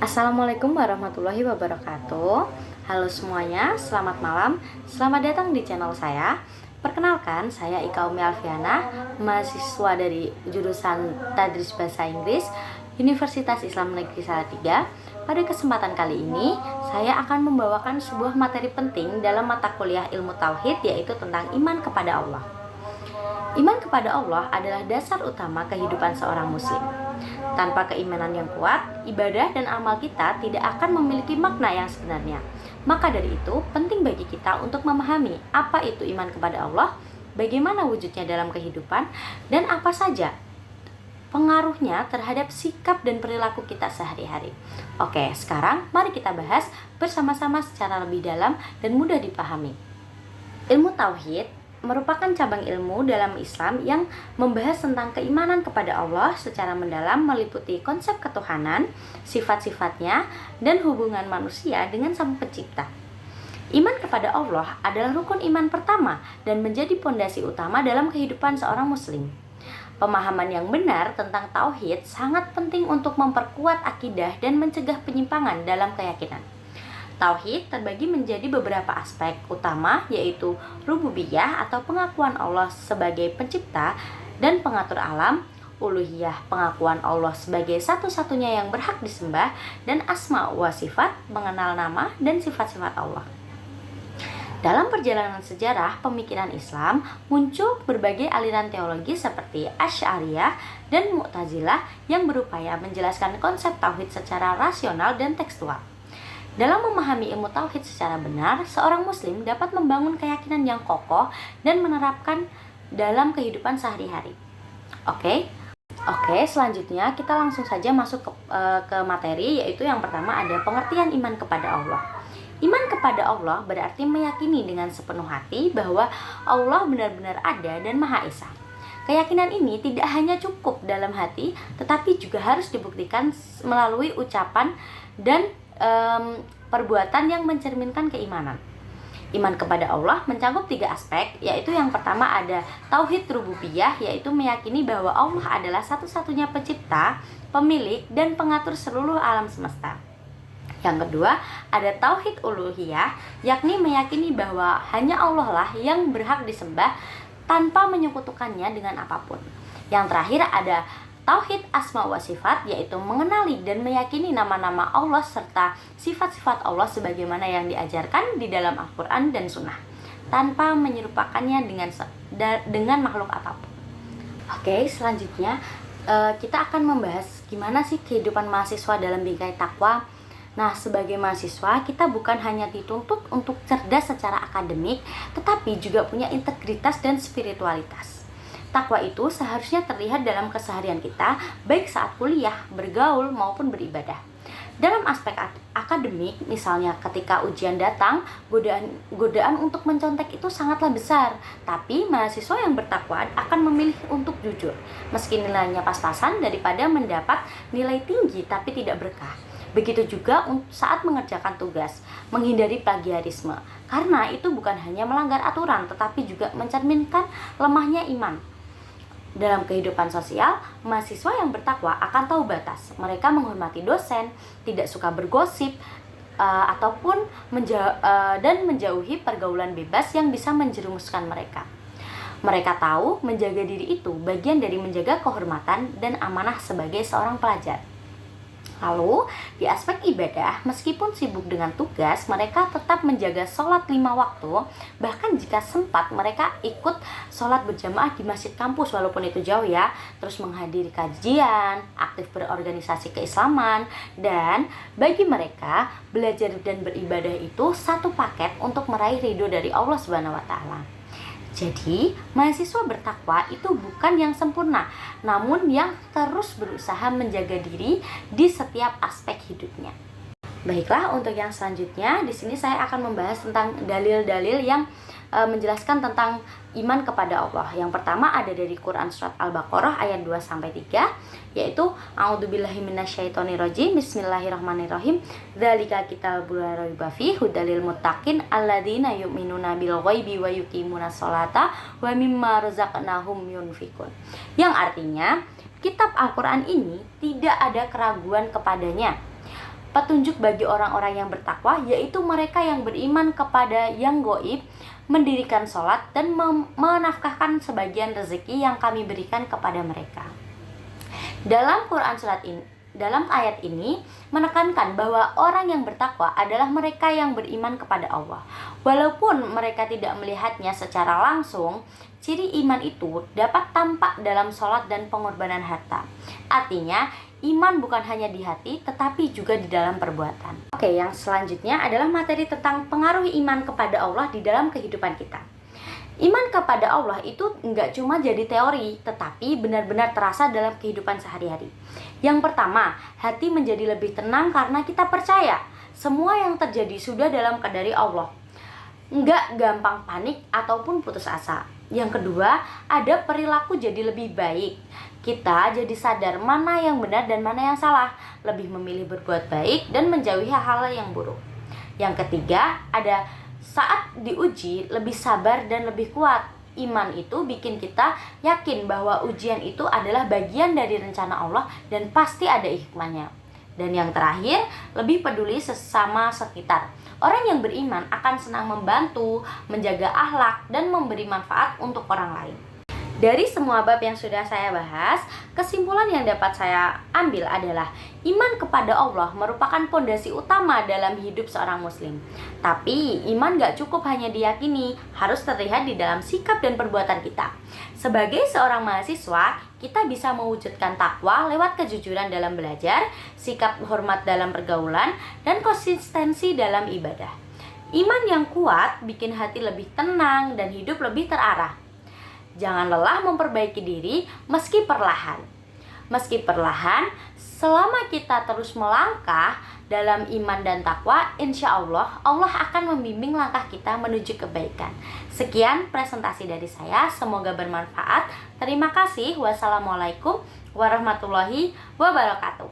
Assalamualaikum warahmatullahi wabarakatuh. Halo semuanya, selamat malam. Selamat datang di channel saya. Perkenalkan, saya Ika Umi Alfiana, mahasiswa dari jurusan Tadris Bahasa Inggris, Universitas Islam Negeri Salatiga. Pada kesempatan kali ini, saya akan membawakan sebuah materi penting dalam mata kuliah ilmu tauhid, yaitu tentang iman kepada Allah. Iman kepada Allah adalah dasar utama kehidupan seorang muslim. Tanpa keimanan yang kuat, ibadah dan amal kita tidak akan memiliki makna yang sebenarnya. Maka dari itu, penting bagi kita untuk memahami apa itu iman kepada Allah, bagaimana wujudnya dalam kehidupan, dan apa saja pengaruhnya terhadap sikap dan perilaku kita sehari-hari. Oke, sekarang mari kita bahas bersama-sama secara lebih dalam dan mudah dipahami. Ilmu tauhid merupakan cabang ilmu dalam Islam yang membahas tentang keimanan kepada Allah secara mendalam, meliputi konsep ketuhanan, sifat-sifatnya, dan hubungan manusia dengan Sang Pencipta. Iman kepada Allah adalah rukun iman pertama dan menjadi pondasi utama dalam kehidupan seorang muslim. Pemahaman yang benar tentang tauhid sangat penting untuk memperkuat akidah dan mencegah penyimpangan dalam keyakinan. Tauhid terbagi menjadi beberapa aspek utama, yaitu rububiyah atau pengakuan Allah sebagai pencipta dan pengatur alam, uluhiyah pengakuan Allah sebagai satu-satunya yang berhak disembah, dan asma wa sifat mengenal nama dan sifat-sifat Allah. Dalam perjalanan sejarah pemikiran Islam, muncul berbagai aliran teologi seperti Asy'ariyah dan Mu'tazilah yang berupaya menjelaskan konsep tauhid secara rasional dan tekstual. Dalam memahami ilmu tauhid secara benar, seorang muslim dapat membangun keyakinan yang kokoh dan menerapkan dalam kehidupan sehari-hari. Oke, selanjutnya kita langsung saja masuk ke materi, yaitu yang pertama ada pengertian iman kepada Allah. Iman kepada Allah berarti meyakini dengan sepenuh hati bahwa Allah benar-benar ada dan Maha Esa. Keyakinan ini tidak hanya cukup dalam hati, tetapi juga harus dibuktikan melalui ucapan dan perbuatan yang mencerminkan keimanan. Iman kepada Allah mencakup 3 aspek, yaitu yang pertama ada tauhid rububiyah, yaitu meyakini bahwa Allah adalah satu-satunya pencipta, pemilik, dan pengatur seluruh alam semesta. Yang kedua ada tauhid uluhiyah, yakni meyakini bahwa hanya Allah lah yang berhak disembah tanpa menyekutukannya dengan apapun. Yang terakhir ada tauhid asma wa sifat, yaitu mengenali dan meyakini nama-nama Allah serta sifat-sifat Allah sebagaimana yang diajarkan di dalam Al-Quran dan Sunnah, tanpa menyerupakannya dengan makhluk apapun. Oke, selanjutnya kita akan membahas gimana sih kehidupan mahasiswa dalam bingkai takwa. Nah, sebagai mahasiswa, kita bukan hanya dituntut untuk cerdas secara akademik, tetapi juga punya integritas dan spiritualitas. Takwa itu seharusnya terlihat dalam keseharian kita, baik saat kuliah, bergaul, maupun beribadah. Dalam aspek akademik, misalnya ketika ujian datang, godaan untuk mencontek itu sangatlah besar. Tapi mahasiswa yang bertakwa akan memilih untuk jujur, meski nilainya pas-pasan, daripada mendapat nilai tinggi tapi tidak berkah. Begitu juga saat mengerjakan tugas, menghindari plagiarisme, karena itu bukan hanya melanggar aturan, tetapi juga mencerminkan lemahnya iman. Dalam kehidupan sosial, mahasiswa yang bertakwa akan tahu batas. Mereka menghormati dosen, tidak suka bergosip, ataupun menjauhi pergaulan bebas yang bisa menjerumuskan mereka. Mereka tahu menjaga diri itu bagian dari menjaga kehormatan dan amanah sebagai seorang pelajar. Lalu, di aspek ibadah, meskipun sibuk dengan tugas, mereka tetap menjaga sholat 5 waktu. Bahkan jika sempat, mereka ikut sholat berjamaah di masjid kampus, walaupun itu jauh ya. Terus menghadiri kajian, aktif berorganisasi keislaman. Dan bagi mereka, belajar dan beribadah itu satu paket untuk meraih ridho dari Allah SWT. Jadi, mahasiswa bertakwa itu bukan yang sempurna, namun yang terus berusaha menjaga diri di setiap aspek hidupnya. Baiklah, untuk yang selanjutnya, di sini saya akan membahas tentang dalil-dalil yang menjelaskan tentang iman kepada Allah. Yang pertama ada dari Quran surat Al-Baqarah ayat 2-3, yaitu A'udzubillahi minasyaitonirrajim, Bismillahirrahmanirrahim. Dzalika kitabul la raiba fihi hudalil muttaqin alladzina yu'minuna bil ghaibi wa yuqimunas sholata wa mimma razaqnahum yunfikun. Yang artinya, kitab Al-Quran ini tidak ada keraguan kepadanya. Petunjuk bagi orang-orang yang bertakwa yaitu mereka yang beriman kepada yang goib, mendirikan sholat, dan menafkahkan sebagian rezeki yang kami berikan kepada mereka. Dalam Quran dalam ayat ini menekankan bahwa orang yang bertakwa adalah mereka yang beriman kepada Allah. Walaupun mereka tidak melihatnya secara langsung, ciri iman itu dapat tampak dalam sholat dan pengorbanan harta. Artinya, iman bukan hanya di hati, tetapi juga di dalam perbuatan. Oke, yang selanjutnya adalah materi tentang pengaruh iman kepada Allah di dalam kehidupan kita. Iman kepada Allah itu nggak cuma jadi teori, tetapi benar-benar terasa dalam kehidupan sehari-hari. Yang pertama, hati menjadi lebih tenang karena kita percaya semua yang terjadi sudah dalam kadari Allah. Nggak gampang panik ataupun putus asa. Yang kedua, ada perilaku jadi lebih baik. Kita jadi sadar mana yang benar dan mana yang salah, lebih memilih berbuat baik dan menjauhi hal-hal yang buruk. Yang ketiga, ada saat diuji lebih sabar dan lebih kuat. Iman itu bikin kita yakin bahwa ujian itu adalah bagian dari rencana Allah dan pasti ada hikmahnya. Dan yang terakhir, lebih peduli sesama sekitar. Orang yang beriman akan senang membantu, menjaga akhlak, dan memberi manfaat untuk orang lain. Dari semua bab yang sudah saya bahas, kesimpulan yang dapat saya ambil adalah iman kepada Allah merupakan pondasi utama dalam hidup seorang muslim. Tapi iman gak cukup hanya diyakini, harus terlihat di dalam sikap dan perbuatan kita. Sebagai seorang mahasiswa, kita bisa mewujudkan takwa lewat kejujuran dalam belajar, sikap hormat dalam pergaulan, dan konsistensi dalam ibadah. Iman yang kuat bikin hati lebih tenang dan hidup lebih terarah. Jangan lelah memperbaiki diri meski perlahan. Meski perlahan, selama kita terus melangkah dalam iman dan takwa, insya Allah akan membimbing langkah kita menuju kebaikan. Sekian presentasi dari saya, semoga bermanfaat. Terima kasih. Wassalamualaikum warahmatullahi wabarakatuh.